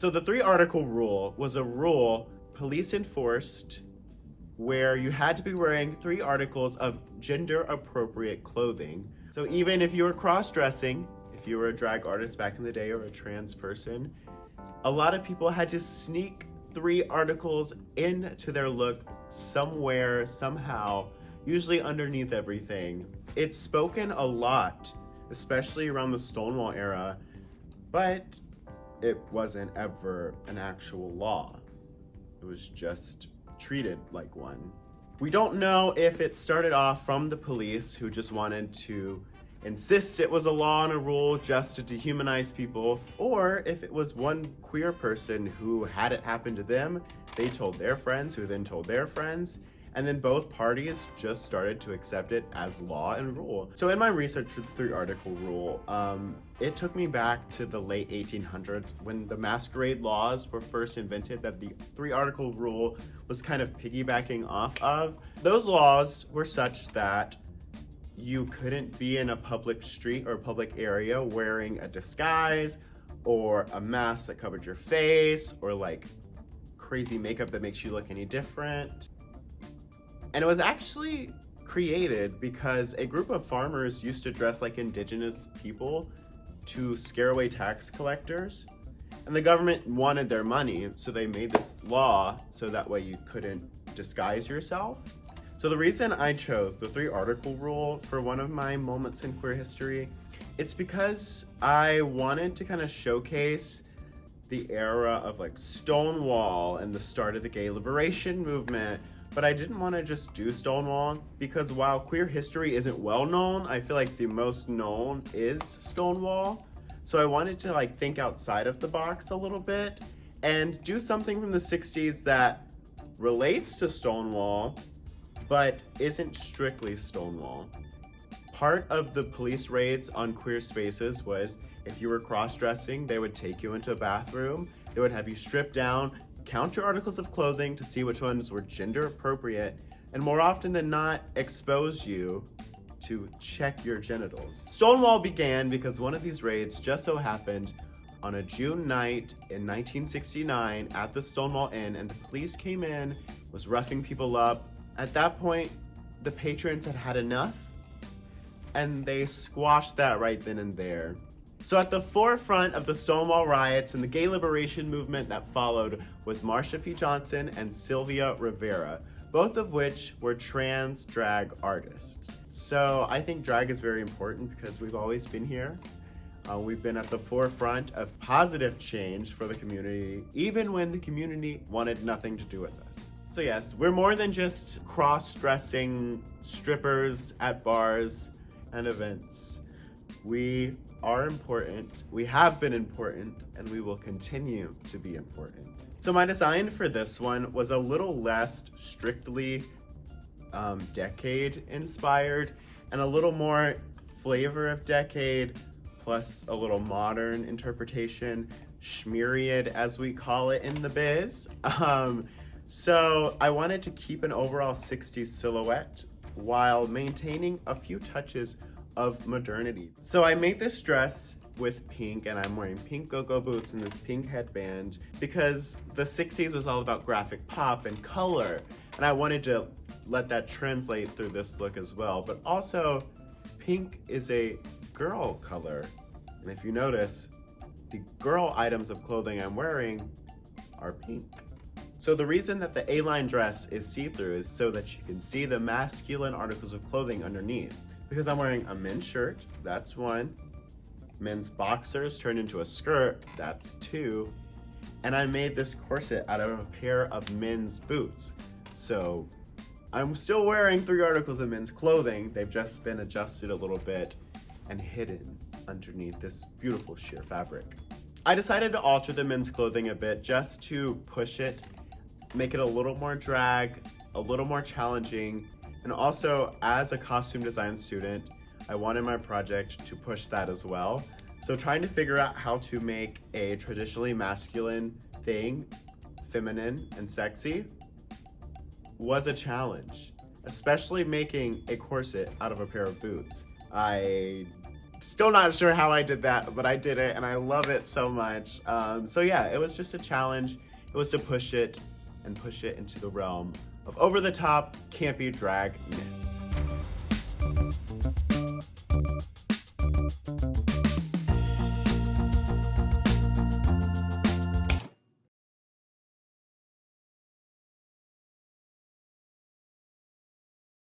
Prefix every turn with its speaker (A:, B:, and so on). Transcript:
A: So the 3 article rule was a rule police enforced where you had to be wearing 3 articles of gender appropriate clothing. So even if you were cross-dressing, if you were a drag artist back in the day or a trans person, a lot of people had to sneak 3 articles into their look somewhere, somehow, usually underneath everything. It's spoken a lot, especially around the Stonewall era, but it wasn't ever an actual law. It was just treated like one. We don't know if it started off from the police who just wanted to insist it was a law and a rule just to dehumanize people, or if it was one queer person who had it happen to them, they told their friends, who then told their friends, and then both parties just started to accept it as law and rule. So in my research for the 3 article rule, it took me back to the late 1800s when the masquerade laws were first invented that the 3 article rule was kind of piggybacking off of. Those laws were such that you couldn't be in a public street or public area wearing a disguise or a mask that covered your face or like crazy makeup that makes you look any different. And it was actually created because a group of farmers used to dress like indigenous people to scare away tax collectors. And the government wanted their money, so they made this law so that way you couldn't disguise yourself. So the reason I chose the 3 article rule for one of my moments in queer history, it's because I wanted to kind of showcase the era of like Stonewall and the start of the gay liberation movement. But I didn't want to just do Stonewall because while queer history isn't well known, I feel like the most known is Stonewall. So I wanted to like think outside of the box a little bit and do something from the 60s that relates to Stonewall, but isn't strictly Stonewall. Part of the police raids on queer spaces was if you were cross-dressing, they would take you into a bathroom, they would have you strip down, count your articles of clothing to see which ones were gender appropriate, and more often than not, expose you to check your genitals. Stonewall began because one of these raids just so happened on a June night in 1969 at the Stonewall Inn, and the police came in, was roughing people up. At that point, the patrons had had enough, and they squashed that right then and there. So at the forefront of the Stonewall riots and the gay liberation movement that followed was Marsha P. Johnson and Sylvia Rivera, both of which were trans drag artists. So I think drag is very important because we've always been here. We've been at the forefront of positive change for the community, even when the community wanted nothing to do with us. So yes, we're more than just cross-dressing strippers at bars and events. We are important, we have been important, and we will continue to be important. So my design for this one was a little less strictly decade inspired and a little more flavor of decade plus a little modern interpretation, schmeriad as we call it in the biz. So I wanted to keep an overall 60s silhouette while maintaining a few touches of modernity. So I made this dress with pink, and I'm wearing pink go-go boots and this pink headband because the 60s was all about graphic pop and color, and I wanted to let that translate through this look as well. But also, pink is a girl color, and if you notice, the girl items of clothing I'm wearing are pink. So the reason that the A-line dress is see-through is so that you can see the masculine articles of clothing underneath. Because I'm wearing a men's shirt, that's 1. Men's boxers turned into a skirt, that's 2. And I made this corset out of a pair of men's boots. So I'm still wearing 3 articles of men's clothing, they've just been adjusted a little bit and hidden underneath this beautiful sheer fabric. I decided to alter the men's clothing a bit just to push it, make it a little more drag, a little more challenging, and also as a costume design student, I wanted my project to push that as well. So trying to figure out how to make a traditionally masculine thing feminine and sexy was a challenge, especially making a corset out of a pair of boots. I Still not sure how I did that, but I did it and I love it so much. So yeah, it was just a challenge. It was to push it into the realm of over-the-top, campy dragness.